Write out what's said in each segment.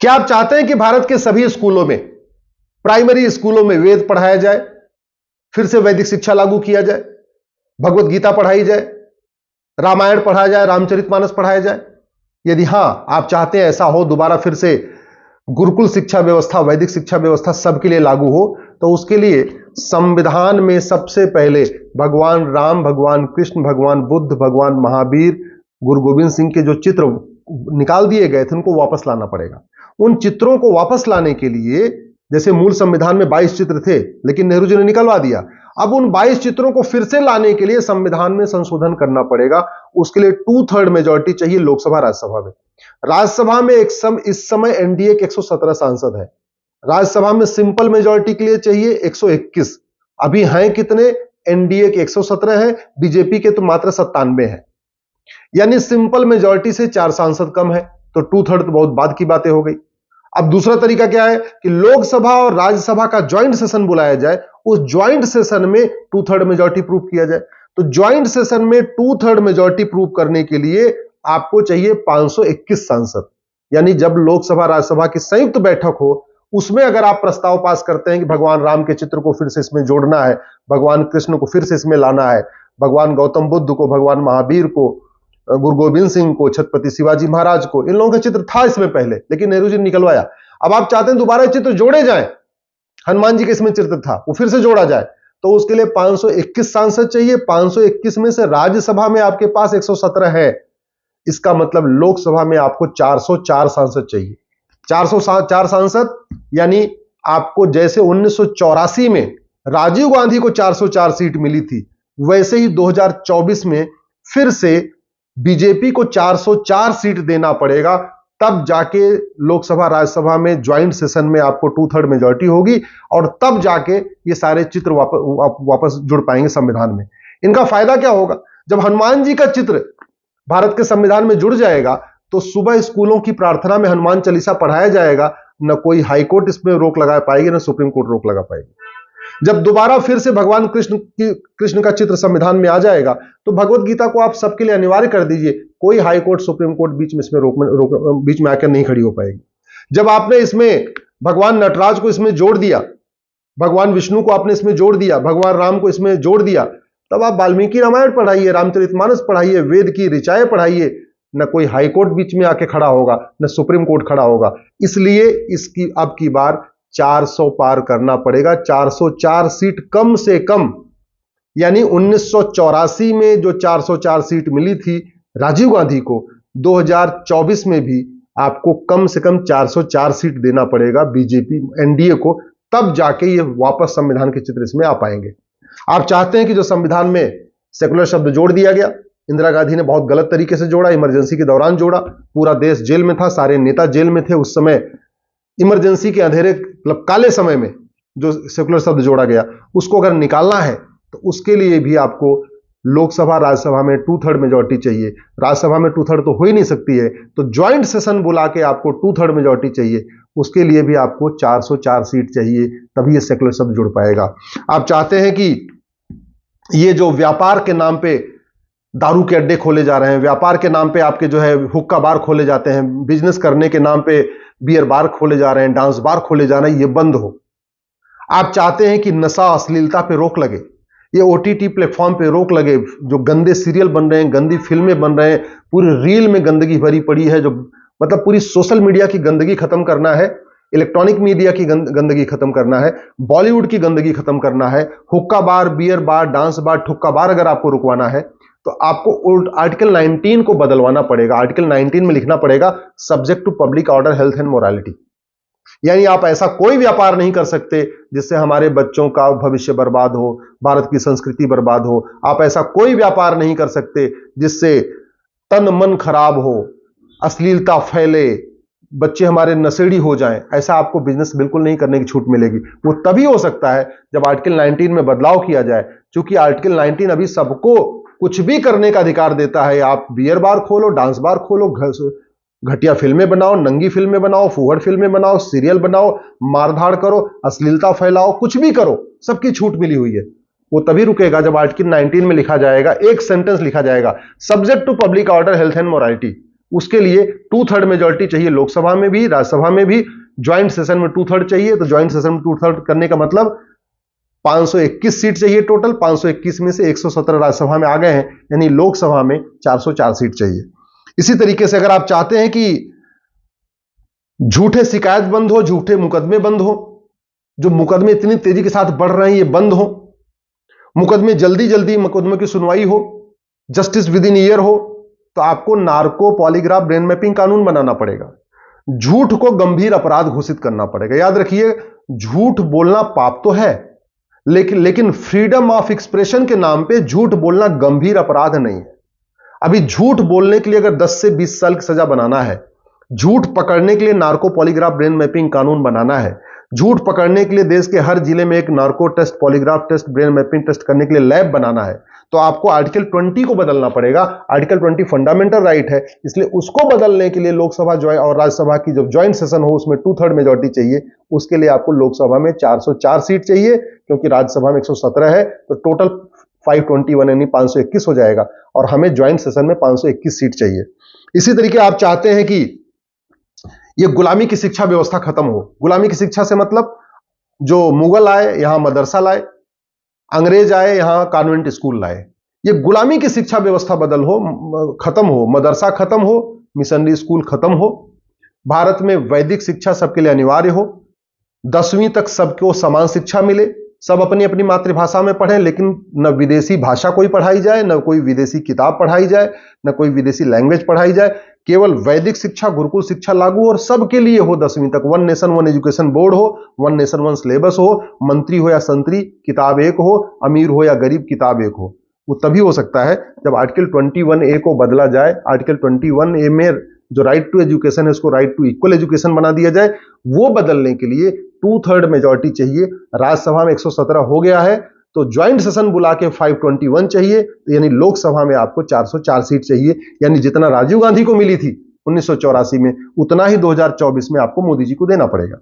क्या आप चाहते हैं कि भारत के सभी स्कूलों में, प्राइमरी स्कूलों में वेद पढ़ाया जाए, फिर से वैदिक शिक्षा लागू किया जाए, भगवत गीता पढ़ाई जाए, रामायण पढ़ाया जाए, रामचरितमानस पढ़ाया जाए? यदि हां आप चाहते हैं ऐसा हो, दोबारा फिर से गुरुकुल शिक्षा व्यवस्था, वैदिक शिक्षा व्यवस्था सबके लिए लागू हो, तो उसके लिए संविधान में सबसे पहले भगवान राम, भगवान कृष्ण, भगवान बुद्ध, भगवान महावीर, गुरु गोविंद सिंह के जो चित्र निकाल दिए गए थे उनको वापस लाना पड़ेगा। उन चित्रों को वापस लाने के लिए, जैसे मूल संविधान में 22 चित्र थे लेकिन नेहरू जी ने निकलवा दिया, अब उन 22 चित्रों को फिर से लाने के लिए संविधान में संशोधन करना पड़ेगा। उसके लिए 2/3 मेजॉरिटी चाहिए लोकसभा राज्यसभा में। राज्यसभा में इस समय एनडीए के 117 सांसद है, राज्यसभा में सिंपल मेजॉरिटी के लिए चाहिए 121। अभी हैं कितने? एनडीए के 117 है, बीजेपी के तो मात्र 97 है, यानी सिंपल मेजॉरिटी से 4 सांसद कम है, तो 2/3 तो बहुत बाद की बातें हो गई। अब दूसरा तरीका क्या है कि लोकसभा और राज्यसभा का ज्वाइंट सेशन बुलाया जाए, उस ज्वाइंट सेशन में 2/3 मेजॉरिटी प्रूव किया जाए। तो ज्वाइंट सेशन में 2/3 मेजॉरिटी प्रूव करने के लिए आपको चाहिए 521 सांसद, यानी जब लोकसभा राज्यसभा की संयुक्त बैठक हो, उसमें अगर आप प्रस्ताव पास करते हैं कि भगवान राम के चित्र को फिर से इसमें जोड़ना है, भगवान कृष्ण को फिर से इसमें लाना है, भगवान गौतम बुद्ध को, भगवान महावीर को, गुरु गोविंद सिंह को, छत्रपति शिवाजी महाराज को, इन लोगों का चित्र था इसमें पहले लेकिन नेहरू जी ने निकलवाया। अब आप चाहते हैं दोबारा चित्र जोड़े जाएं, हनुमान जी के इसमें चित्र था वो फिर से जोड़ा जाए, तो उसके लिए 521 सांसद चाहिए। 521 में से राज्यसभा में आपके पास 117 है, इसका मतलब लोकसभा में आपको 404 सांसद चाहिए। 404 सांसद, यानी आपको जैसे 1984 में राजीव गांधी को 404 सीट मिली थी, वैसे ही 2024 में फिर से बीजेपी को 404 सीट देना पड़ेगा, तब जाके लोकसभा राज्यसभा में ज्वाइंट सेशन में आपको 2/3 मेजॉरिटी होगी और तब जाके ये सारे चित्र वापस जुड़ पाएंगे संविधान में। इनका फायदा क्या होगा? जब हनुमान जी का चित्र भारत के संविधान में जुड़ जाएगा तो सुबह स्कूलों की प्रार्थना में हनुमान चालीसा पढ़ाया जाएगा, न कोई हाईकोर्ट इसमें रोक लगा पाएगी, न सुप्रीम कोर्ट रोक लगा पाएगी। जब दोबारा फिर से भगवान कृष्ण का चित्र संविधान में आ जाएगा तो भगवत गीता को आप सबके लिए अनिवार्य कर दीजिए, कोई हाई कोर्ट, सुप्रीम कोर्ट बीच में इसमें बीच में आकर नहीं खड़ी हो पाएगी। जब आपने इसमें भगवान नटराज को इसमें जोड़ दिया, भगवान विष्णु को आपने इसमें जोड़ दिया, भगवान राम को इसमें जोड़ दिया, तब आप वाल्मीकि रामायण पढ़ाइए, रामचरितमानस पढ़ाइए, वेद की ऋचाएं पढ़ाइए, न कोई हाई कोर्ट बीच में आके खड़ा होगा, न सुप्रीम कोर्ट खड़ा होगा। इसलिए इसकी अब की बार 400 पार करना पड़ेगा, 404 सीट कम से कम, यानी 1984 में जो 404 सीट मिली थी राजीव गांधी को, 2024 में भी आपको कम से कम 404 सीट देना पड़ेगा बीजेपी एनडीए को, तब जाके ये वापस संविधान के चित्र इसमें आ पाएंगे। आप चाहते हैं कि जो संविधान में सेकुलर शब्द जोड़ दिया गया, इंदिरा गांधी ने बहुत गलत तरीके से जोड़ा, इमरजेंसी के दौरान जोड़ा, पूरा देश जेल में था, सारे नेता जेल में थे उस समय, इमरजेंसी के अंधेरे मतलब काले समय में जो सेकुलर शब्द जोड़ा गया, उसको अगर निकालना है तो उसके लिए भी आपको लोकसभा राज्यसभा में 2/3 मेजॉरिटी चाहिए। राज्यसभा में 2/3 तो हो ही नहीं सकती है, तो ज्वाइंट सेशन बुला के आपको 2/3 मेजॉरिटी चाहिए, उसके लिए भी आपको 404 सीट चाहिए, तभी ये सेकुलर शब्द जुड़ पाएगा। आप चाहते हैं कि ये जो व्यापार के नाम पे दारू के अड्डे खोले जा रहे हैं, व्यापार के नाम पे आपके जो है हुक्का बार खोले जाते हैं, बिजनेस करने के नाम पे बियर बार खोले जा रहे हैं, डांस बार खोले जा रहे हैं, ये बंद हो। आप चाहते हैं कि नशा, अश्लीलता पे रोक लगे, ये ओटीटी प्लेटफॉर्म पे रोक लगे, जो गंदे सीरियल बन रहे हैं, गंदी फिल्में बन रहे हैं, पूरी रील में गंदगी भरी पड़ी है, जो मतलब पूरी सोशल मीडिया की गंदगी खत्म करना है, इलेक्ट्रॉनिक मीडिया की गंदगी खत्म करना है, बॉलीवुड की गंदगी खत्म करना है, हुक्का बार, बियर बार, डांस बार, ठुक्का बार अगर आपको रुकवाना है तो आपको आर्टिकल 19 को बदलवाना पड़ेगा। आर्टिकल 19 में लिखना पड़ेगा subject to public order, health and morality. यानी आप ऐसा कोई व्यापार नहीं कर सकते जिससे हमारे बच्चों का भविष्य बर्बाद हो, भारत की संस्कृति बर्बाद हो। आप ऐसा कोई व्यापार नहीं कर सकते जिससे तन मन खराब हो, अश्लीलता फैले, बच्चे हमारे नशेड़ी हो जाएं। ऐसा आपको बिजनेस बिल्कुल नहीं करने की छूट मिलेगी। वो तभी हो सकता है जब आर्टिकल 19 में बदलाव किया जाए, क्योंकि आर्टिकल 19 अभी सबको कुछ भी करने का अधिकार देता है। आप बियर बार खोलो, डांस बार खोलो, घटिया फिल्में बनाओ, नंगी फिल्में बनाओ, फूहड़ फिल्में बनाओ, सीरियल बनाओ, मारधाड़ करो, अश्लीलता फैलाओ, कुछ भी करो, सबकी छूट मिली हुई है। वो तभी रुकेगा जब आर्टिकल 19 में लिखा जाएगा, एक सेंटेंस लिखा जाएगा, subject to public order, health and morality. उसके लिए 2/3 मेजॉरिटी चाहिए लोकसभा में भी, राज्यसभा में भी। ज्वाइंट सेशन में 2/3 चाहिए, तो ज्वाइंट सेशन में 2/3 करने का मतलब 521 सीट चाहिए टोटल। 521 में से 117 राज्यसभा में आ गए हैं, यानी लोकसभा में 404 सीट चाहिए। इसी तरीके से अगर आप चाहते हैं कि झूठे शिकायत बंद हो, झूठे मुकदमे बंद हो, जो मुकदमे इतनी तेजी के साथ बढ़ रहे हैं ये बंद हो, मुकदमे जल्दी जल्दी मुकदमे की सुनवाई हो, जस्टिस विद इन ईयर हो, तो आपको नार्को पॉलीग्राफ ब्रेन मैपिंग कानून बनाना पड़ेगा। झूठ को गंभीर अपराध घोषित करना पड़ेगा। याद रखिए, झूठ बोलना पाप तो है, लेकिन फ्रीडम ऑफ एक्सप्रेशन के नाम पे झूठ बोलना गंभीर अपराध नहीं है। अभी झूठ बोलने के लिए अगर 10 से 20 साल की सजा बनाना है, झूठ पकड़ने के लिए नार्को पॉलीग्राफ ब्रेन मैपिंग कानून बनाना है, झूठ पकड़ने के लिए देश के हर जिले में एक narco test, polygraph test, brain mapping test करने के लिए लैब बनाना है, तो आपको आर्टिकल 20 को बदलना पड़ेगा। आर्टिकल 20 फंडामेंटल राइट है, इसलिए उसको बदलने के लिए लोकसभा और राज्यसभा की जब ज्वाइंट सेशन हो उसमें 2/3 मेजॉरिटी चाहिए। उसके लिए आपको लोकसभा में 404 सीट चाहिए, क्योंकि राज्यसभा में 117 है, तो टोटल 521 यानी 521 हो जाएगा, और हमें ज्वाइंट सेशन में 521 सीट चाहिए। इसी तरीके आप चाहते हैं कि ये गुलामी की शिक्षा व्यवस्था खत्म हो। गुलामी की शिक्षा से मतलब जो मुगल आए यहां मदरसा लाए, अंग्रेज आए यहां कॉन्वेंट स्कूल लाए, ये गुलामी की शिक्षा व्यवस्था खत्म हो, मदरसा खत्म हो, मिशनरी स्कूल खत्म हो, भारत में वैदिक शिक्षा सबके लिए अनिवार्य हो, 10वीं तक सबको समान शिक्षा मिले, सब अपनी अपनी मातृभाषा में पढ़ें, लेकिन न विदेशी भाषा कोई पढ़ाई जाए, न कोई विदेशी किताब पढ़ाई जाए, न कोई विदेशी लैंग्वेज पढ़ाई जाए, केवल वैदिक शिक्षा, गुरुकुल शिक्षा लागू हो और सबके लिए हो 10वीं तक। 1 नेशन 1 एजुकेशन बोर्ड हो, 1 नेशन 1 सिलेबस हो, मंत्री हो या संतरी किताब एक हो, अमीर हो या गरीब किताब एक हो। वो तभी हो सकता है जब आर्टिकल 21A को बदला जाए। आर्टिकल 21A में जो राइट टू एजुकेशन है उसको राइट टू इक्वल एजुकेशन बना दिया जाए। वो बदलने के लिए 2/3 मेजॉरिटी चाहिए। राज्यसभा में 117 हो गया है, तो ज्वाइंट सेशन बुला के 521 चाहिए, तो यानी लोकसभा में आपको 404 सीट चाहिए। यानी जितना राजीव गांधी को मिली थी 1984 में, उतना ही 2024 में आपको मोदी जी को देना पड़ेगा।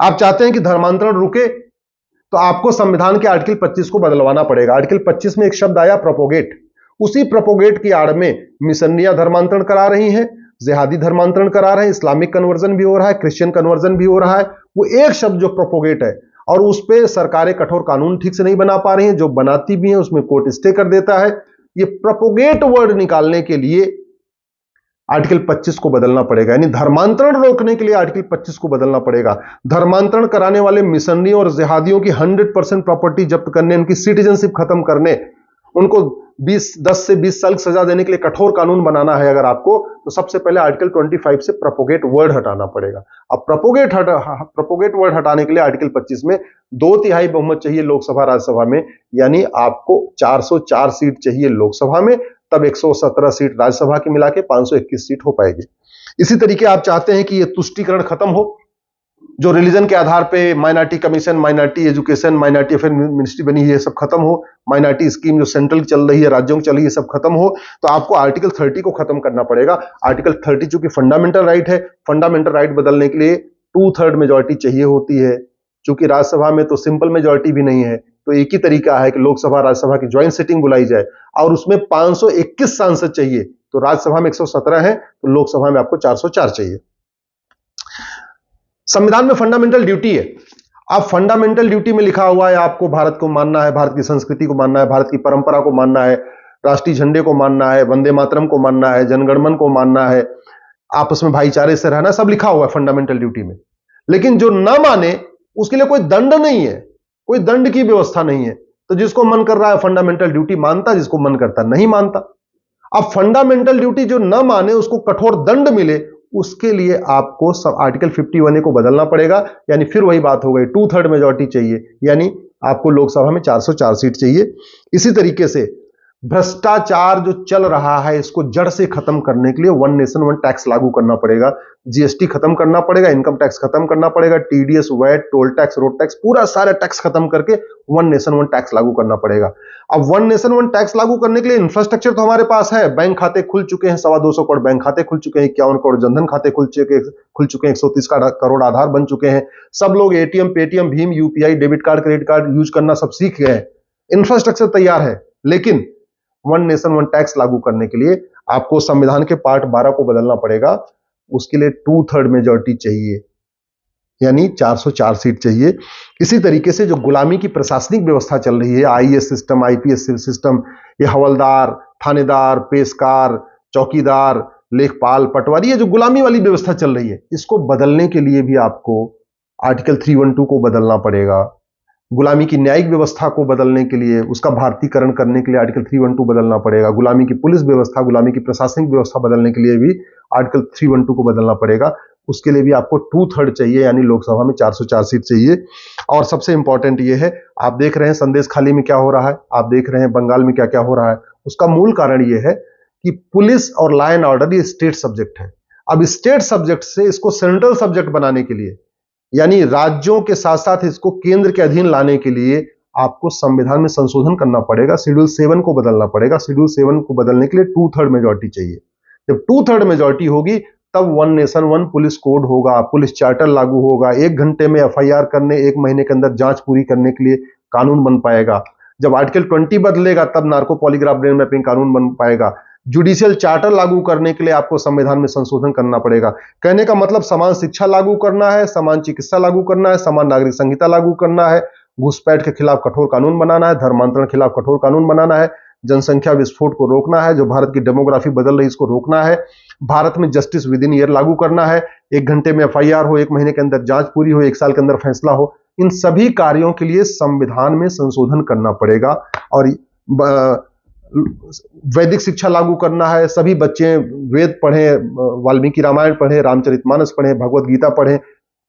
आप चाहते हैं कि धर्मांतरण रुके, तो आपको संविधान के आर्टिकल 25 को बदलवाना पड़ेगा। आर्टिकल 25 में एक शब्द आया प्रोपोगेट, उसी प्रोपोगेट की आड़ में मिशनरियां धर्मांतरण करा रही हैं, जिहादी धर्मांतरण करा रहे हैं, इस्लामिक कन्वर्जन भी हो रहा है, क्रिश्चियन कन्वर्जन भी हो रहा है। वो एक शब्द जो प्रोपोगेट है, और उस पे सरकारें कठोर कानून ठीक से नहीं बना पा रही हैं, जो बनाती भी हैं उसमें कोर्ट स्टे कर देता है। ये प्रोपोगेट वर्ड निकालने के लिए आर्टिकल 25 को बदलना पड़ेगा, यानी धर्मांतरण रोकने के लिए आर्टिकल 25 को बदलना पड़ेगा। धर्मांतरण कराने वाले मिशनरियों और जिहादियों की 100% प्रॉपर्टी जब्त करने, उनकी सिटीजनशिप खत्म करने, उनको 10 से 20 साल की सजा देने के लिए कठोर कानून बनाना है अगर आपको, तो सबसे पहले आर्टिकल 25 से प्रोपोगेट वर्ड हटाना पड़ेगा। अब प्रोपोगेट वर्ड हटाने के लिए आर्टिकल 25 में 2/3 बहुमत चाहिए लोकसभा राज्यसभा में, यानी आपको 404 सीट चाहिए लोकसभा में, तब 117 सीट राज्यसभा की मिला के 521 सीट हो पाएगी। इसी तरीके आप चाहते हैं कि यह तुष्टीकरण खत्म हो, जो रिलीजन के आधार पे minority commission, minority education, minority affair ministry बनी है, सब खत्म हो, माइनॉरिटी स्कीम जो सेंट्रल चल रही है, राज्यों की चल रही है, सब खत्म हो, तो आपको आर्टिकल 30 को खत्म करना पड़ेगा। आर्टिकल 30 चूंकि फंडामेंटल राइट है, फंडामेंटल राइट बदलने के लिए 2/3 मेजॉरिटी चाहिए होती है। चूंकि राज्यसभा में तो सिंपल मेजॉरिटी भी नहीं है, तो एक ही तरीका है कि लोकसभा राज्यसभा की ज्वाइंट सिटिंग बुलाई जाए, और उसमें 521 सांसद चाहिए। तो राज्यसभा में 117 है, तो लोकसभा में आपको 404 चाहिए। संविधान में फंडामेंटल ड्यूटी है। आप फंडामेंटल ड्यूटी में लिखा हुआ है आपको भारत को मानना है, भारत की संस्कृति को मानना है, भारत की परंपरा को मानना है, राष्ट्रीय झंडे को मानना है, वंदे मातरम को मानना है, जनगणमन को मानना है, आपस में भाईचारे से रहना, सब लिखा हुआ है फंडामेंटल ड्यूटी में। लेकिन जो ना माने उसके लिए कोई दंड नहीं है, कोई दंड की व्यवस्था नहीं है। तो जिसको मन कर रहा है फंडामेंटल ड्यूटी मानता, जिसको मन करता नहीं मानता। अब फंडामेंटल ड्यूटी जो ना माने उसको कठोर दंड मिले, उसके लिए आपको आर्टिकल 51A को बदलना पड़ेगा। यानी फिर वही बात हो गई, 2/3 मेजॉरिटी चाहिए, यानी आपको लोकसभा में 404 सीट चाहिए। इसी तरीके से भ्रष्टाचार जो चल रहा है इसको जड़ से खत्म करने के लिए 1 नेशन 1 टैक्स लागू करना पड़ेगा। जीएसटी खत्म करना पड़ेगा, इनकम टैक्स खत्म करना पड़ेगा, TDS, VAT, toll tax, road tax, पूरा सारा टैक्स खत्म करके 1 नेशन 1 टैक्स लागू करना पड़ेगा। अब 1 नेशन 1 टैक्स लागू करने के लिए इंफ्रास्ट्रक्चर तो हमारे पास है, बैंक खाते खुल चुके हैं, 225 करोड़ बैंक खाते खुल चुके हैं, 51 करोड़ जनधन खाते खुल चुके हैं, 130 करोड़ आधार बन चुके हैं। सब लोग ATM, Paytm, Bhim, UPI, debit card, credit card use करना सब सीख गए हैं, इंफ्रास्ट्रक्चर तैयार है। लेकिन 1 नेशन 1 टैक्स लागू करने के लिए आपको संविधान के पार्ट 12 को बदलना पड़ेगा। उसके लिए 2/3 मेजॉरिटी चाहिए, यानी 404 सीट चाहिए। इसी तरीके से जो गुलामी की प्रशासनिक व्यवस्था चल रही है, आईएएस सिस्टम, आईपीएस सिस्टम, ये हवलदार, थानेदार, पेशकार, चौकीदार, लेखपाल, पटवारी, ये जो गुलामी वाली व्यवस्था चल रही है, इसको बदलने के लिए भी आपको आर्टिकल 312 को बदलना पड़ेगा। गुलामी की न्यायिक व्यवस्था को बदलने के लिए, उसका भारतीकरण करने के लिए आर्टिकल 312 बदलना पड़ेगा। गुलामी की पुलिस व्यवस्था, गुलामी की प्रशासनिक व्यवस्था बदलने के लिए भी आर्टिकल 312 को बदलना पड़ेगा। उसके लिए भी आपको 2/3 चाहिए, यानी लोकसभा में 404 सीट चाहिए। और सबसे इंपॉर्टेंट ये है, आप देख रहे हैं संदेश खाली में क्या हो रहा है, आप देख रहे हैं बंगाल में क्या क्या हो रहा है। उसका मूल कारण यह है कि पुलिस और लॉ एंड ऑर्डर ये स्टेट सब्जेक्ट है। अब स्टेट सब्जेक्ट से इसको सेंट्रल सब्जेक्ट बनाने के लिए, यानी राज्यों के साथ साथ इसको केंद्र के अधीन लाने के लिए आपको संविधान में संशोधन करना पड़ेगा, शेड्यूल 7 को बदलना पड़ेगा। शेड्यूल 7 को बदलने के लिए 2/3 मेजॉरिटी चाहिए। जब 2/3 मेजॉरिटी होगी तब 1 नेशन 1 पुलिस कोड होगा, पुलिस चार्टर लागू होगा, 1 घंटे में एफआईआर करने, 1 महीने के अंदर जांच पूरी करने के लिए कानून बन पाएगा। जब आर्टिकल 20 बदलेगा तब नार्को पॉलीग्राफ ब्रेन मैपिंग कानून बन पाएगा। जुडिशियल चार्टर लागू करने के लिए आपको संविधान में संशोधन करना पड़ेगा। कहने का मतलब समान शिक्षा लागू करना है, समान चिकित्सा लागू करना है, समान नागरिक संहिता लागू करना है, घुसपैठ के खिलाफ कठोर कानून बनाना है, धर्मांतरण के खिलाफ कठोर कानून बनाना है, जनसंख्या विस्फोट को रोकना है, जो भारत की डेमोग्राफी बदल रही है इसको रोकना है, भारत में जस्टिस विद इन ईयर लागू करना है, 1 घंटे में एफआईआर हो, 1 महीने के अंदर जांच पूरी हो, 1 साल के अंदर फैसला हो। इन सभी कार्यों के लिए संविधान में संशोधन करना पड़ेगा। और वैदिक शिक्षा लागू करना है, सभी बच्चे वेद पढ़ें, वाल्मीकि रामायण पढ़ें, रामचरितमानस पढ़ें, भगवत गीता पढ़ें,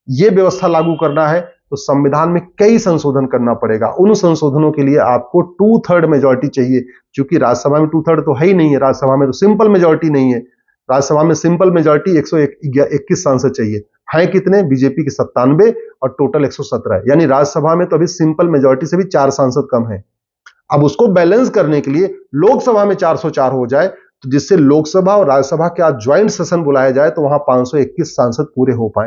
ये व्यवस्था लागू करना है तो संविधान में कई संशोधन करना पड़ेगा। उन संशोधनों के लिए आपको 2/3 मेजॉरिटी चाहिए। क्योंकि राज्यसभा में 2/3 तो है ही नहीं है, राज्यसभा में तो सिंपल मेजॉरिटी नहीं है। राज्यसभा में सिंपल मेजॉरिटी 121 सांसद चाहिए, है कितने? बीजेपी के 97 और टोटल 117, यानी राज्यसभा में तो अभी सिंपल मेजॉरिटी से भी 4 सांसद कम है। अब उसको बैलेंस करने के लिए लोकसभा में 404 हो जाए, तो जिससे लोकसभा और राज्यसभा के आज ज्वाइंट सेशन बुलाया जाए तो वहां 521 सांसद पूरे हो पाए।